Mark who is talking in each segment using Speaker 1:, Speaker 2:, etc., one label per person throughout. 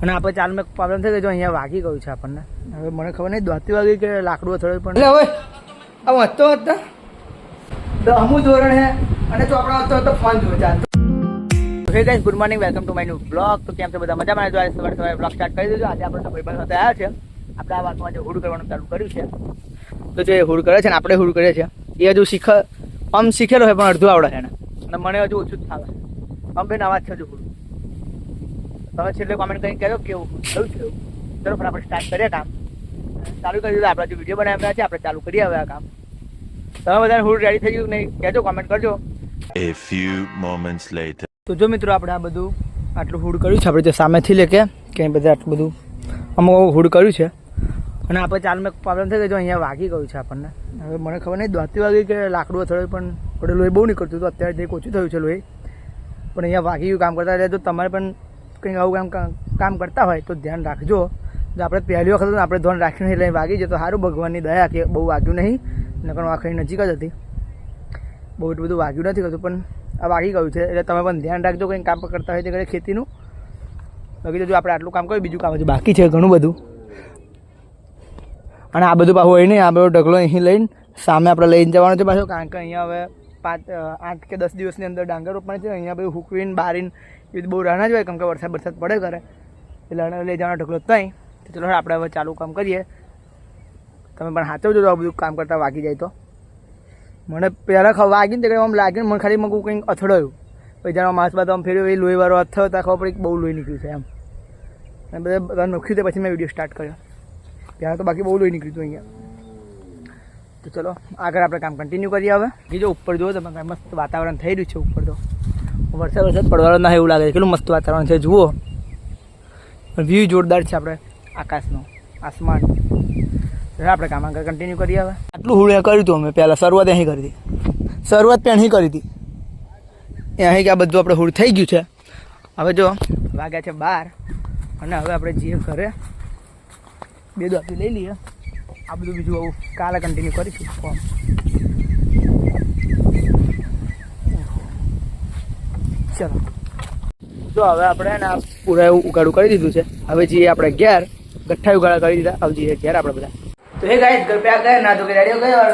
Speaker 1: અને આપણે ચાલમાં પ્રોબ્લેમ થઈ ગયો જો અહીંયા વાગી ગયું છે આપણને. હવે મને ખબર નહીં દોતી વાગી કે લાકડું અથડ્યું પણ એટલે હવે આ વાંચતો હતા દહમું ધોરણ હે અને ચોપડા વાંચતો ફોન જોવે ચાલ. હે guys, good morning, welcome to my new blog. તો કેમ છે બધા મજામાં? આજે સવારે બ્લોગ સ્ટાર્ટ કરી દીધો. આજે આપણે ભાઈબંધ સાથે આવ્યા છે. આપણે આ વાતમાં જે હુડ કરવાનું ચાલુ કર્યું છે તો જે હુડ કરે છે ને આપણે હુડ કરીએ છીએ એ હજુ શીખેલો છે પણ અડધું આવડે છે એને અને મને હજુ ઓછું જ ફાવે. બે નવા જ છે હજુ હુડ. તમે છેલ્લે કોમેન્ટ કરીને કહેજો કેવું થયું છે. ચલો ફટાફટ સ્ટાર્ટ કરીએ કામ. ચાલુ કરી દીધું. આપણે જે વિડીયો બનાવ્યા છે આપણે ચાલુ કરીએ હવે આ કામ. તમે બધાને હુડ રેડી થઈ ગયું નહીં કહેજો, કોમેન્ટ કરજો.
Speaker 2: A few moments later.
Speaker 1: તો જો મિત્રો આપણે આ બધું આટલું હુડ કર્યું છે આપણે જે સામેથી લે કે ક્યાંય બધા આટલું બધું અમુક હુડ કર્યું છે અને આપણે ચાલમાં પ્રોબ્લેમ થઈ ગયો જો અહીંયા વાગી ગયું છે આપણને. હવે મને ખબર નહીં દોતી વાગી કે લાકડું અથડ્યું પણ આપણે લોહી બહુ નીકળતું હતું. અત્યારે જે ઓછું થયું છે લોહી પણ અહીંયા વાગી ગયું કામ કરતા રહે. તો તમારે પણ કંઈક આવું કામ કરતા હોય તો ધ્યાન રાખજો. જો આપણે પહેલી વખત આપણે ધ્યાન રાખ્યું નહીં એટલે વાગી જાય તો સારું, ભગવાનની દયા કે બહુ વાગ્યું નહીં. નકર આખરી નજીક જ હતી, બહુ એટલું બધું વાગ્યું નથી કરતું પણ આ વાગી ગયું છે એટલે તમે પણ ધ્યાન રાખજો. કંઈક કામ કરતા હોય તે કરે ખેતીનું. બાકી જો આપણે આટલું કામ કર્યું, બીજું કામ હજુ બાકી છે ઘણું બધું. અને આ બધું પાછું હોય નહીં, આ બધો ઢગલો અહીં લઈને સામે આપણે લઈને જવાનું છે પાછું. કારણ કે અહીંયા હવે 8 કે 10 દિવસની અંદર ડાંગર રોપવાની છે. અહીંયા બધું હુકવીને બારીને એ બધું બહુ રાના જ હોય કેમ કે વરસાદ પડે કરે એટલે લઈ જવાનો ઢગલો ત્યાં. તો ચલો આપણે હવે ચાલુ કામ કરીએ. તમે પણ હાથવજો જો આ બધું કામ કરતાં વાગી જાય તો. મને પહેલાં વાગીને તે આમ લાગીને મને ખાલી મગું કંઈક અથડાયું પછી જાણે માસ બાદ આમ ફેર્યું એ લોહીવાળો અથડ્યો ત્યાં ખબર પડી બહુ લોહી નીકળ્યું છે એમ. અને બધા નોખ્યું તે પછી મેં વિડીયો સ્ટાર્ટ કર્યો. ત્યાં તો બાકી બહુ લોહી નીકળ્યું હતું અહીંયા. તો ચલો આગળ આપણે કામ કન્ટિન્યુ કરીએ. હવે બીજો ઉપર જુઓ તમે મસ્ત વાતાવરણ થઈ રહ્યું છે ઉપર. તો વરસાદ પડવાનો ના એવું લાગે છે. કેટલું મસ્ત વાતાવરણ છે જુઓ. વ્યૂ જોરદાર છે આપણે આકાશનો, આસમાન. આપણે કામ આગળ કન્ટિન્યુ કરીએ. હવે આટલું હુડ કર્યું હતું અમે પહેલાં શરૂઆત અહીં કરી હતી. શરૂઆત પણ અહીં કરી હતી. અહીં કે આ બધું આપણે હુડ થઈ ગયું છે. હવે જો વાગ્યા છે 12 અને હવે આપણે જઈએ ઘરે. બે દોતી લઈ લઈએ. આ બધું બીજું આવું કાલે કન્ટિન્યુ કરીશું. ચલો જો હવે આપણે ને આ પૂરા એવું ઉગાડું કરી દીધું છે. હવે જઈએ આપણે ઘેર. ગઠ્ઠા ઉગાડા કરી દીધા. હવે જઈએ ઘેર આપણે બધા. तो हे गाइस, घर पे आ गए, नहा धो के रेडी हो गए और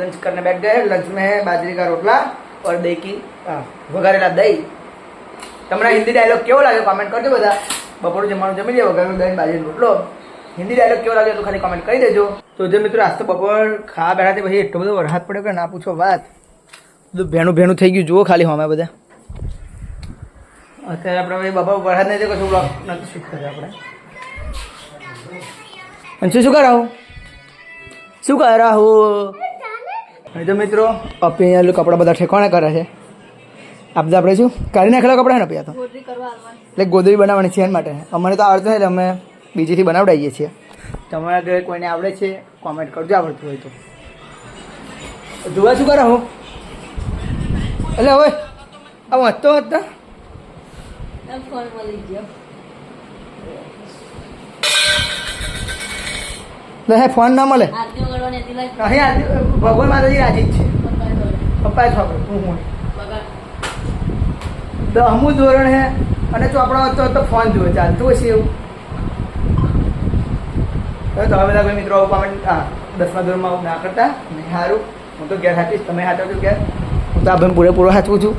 Speaker 1: लंच करने बैठ गए. लंच में है बाजरी का रोटला और दही की वघारेला दही. તમને હિન્દી ડાયલોગ કેવો લાગ્યો કોમેન્ટ કરજો બધા. બપોરનું જમવાનું જમી લે વઘારેલું દહીં બાજરીનો રોટલો. હિન્દી ડાયલોગ કેવો લાગ્યો તો ખાલી કોમેન્ટ કરી દેજો. તો જે મિત્રો આજ તો બપોર ખાવા બેઠા પછી એટલો બધો વરસાદ પડ્યો કે ના પૂછો વાત. બધું ભેણું થઈ ગયું જુઓ ખાલી હમે બધા. અત્યારે આપણે બપોર વરસાદ નહીં કશું બ્લોગ નથી શૂટ કર્યો આપણે. અંશુ શું કરાવું અહીં તો મિત્રો પપ્પી અહીંયા કપડાં બધા ઠેકાણે કરે છે. આ બધા આપણે શું કાઢી નાખેલા કપડાં ને પૈયા તો એટલે ગોદડી બનાવવાની છે એના માટે. અમને તો આવડતું નહીં એટલે અમે બીજીથી બનાવડાવીએ છીએ. તમારા ઘરે કોઈને આવડે છે કોમેન્ટ કરજો આવડતું હોય તો. જોવા શું કરાવું એટલે હવે આ વાંચતો હતા હે ફોન ના મળે અહીં ભગવાન માતાજી રાજી જ છે. પપ્પા છોકરો હું 10મું ધોરણ હે અને ચોપડા હતો તો ફોન જોવે ચાલતું હશે એવું. તો હવે બધા મિત્રો આવું કોમેન્ટ 10મા ધોરણમાં આવું ના કરતા નહીં. સારું હું તો ઘેર હાચીશ, તમે હાચવજો ઘેર. હું તો આ ભાઈ પૂરેપૂરો હાચવું છું.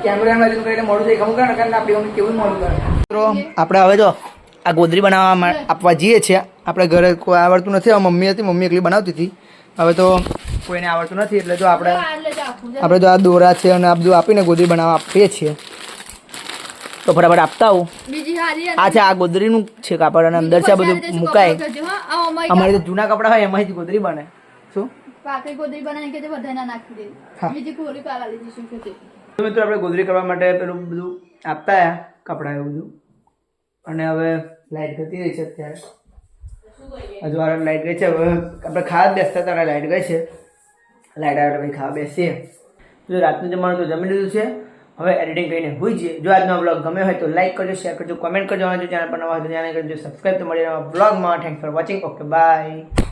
Speaker 1: કેમેરામાં કરીને મોડું થઈ ખમું કારણ કે આપણી મમ્મી કેવું મોડું કરે. મિત્રો આપણે હવે જો આ ગોદરી બનાવવા આપવા જઈએ છીએ. આપણે ઘરે કોઈ આવડતું નથી. મમ્મી હતી, મમ્મી એકલી બનાવતી હતી. હવે તો કોઈને આવડતું નથી એટલે જો આપણે જો આ દોરા છે અને આ બધું આપીને ગોદરી બનાવવા આપીએ છીએ. તો ફટાફટ આપતા આવું. આ છે આ ગોદરીનું છે કાપડ અને અંદર છે આ બધું મુકાય. અમારે તો જૂના કપડા હોય એમાંથી ગોદરી બને. શું મિત્રો આપણે ગોદરી કરવા માટે પેલું બધું આપતા કપડા એવું બધું. અને હવે લાઇટ જતી રહી છે અત્યારે. હજુ વાર લાઇટ ગઈ છે. હવે આપણે ખાવા બેસતા ત્યારે લાઇટ ગઈ છે. લાઇટ આવે ભાઈ ખાવા બેસીએ. જો રાતનું જમવાનું તો જમી લીધું છે. હવે એડિટિંગ કરીને હોઈ જઈએ. જો આજનો બ્લોગ ગમ્યો હોય તો લાઇક કરજો, શેર કરજો, કોમેન્ટ કરજો. જો ચેનલ પર નવા હોય તો ચેનલ કરજો સબસ્ક્રાઈબ. તો મળી રહ્યા બ્લોગમાં. Thanks for watching. Okay bye.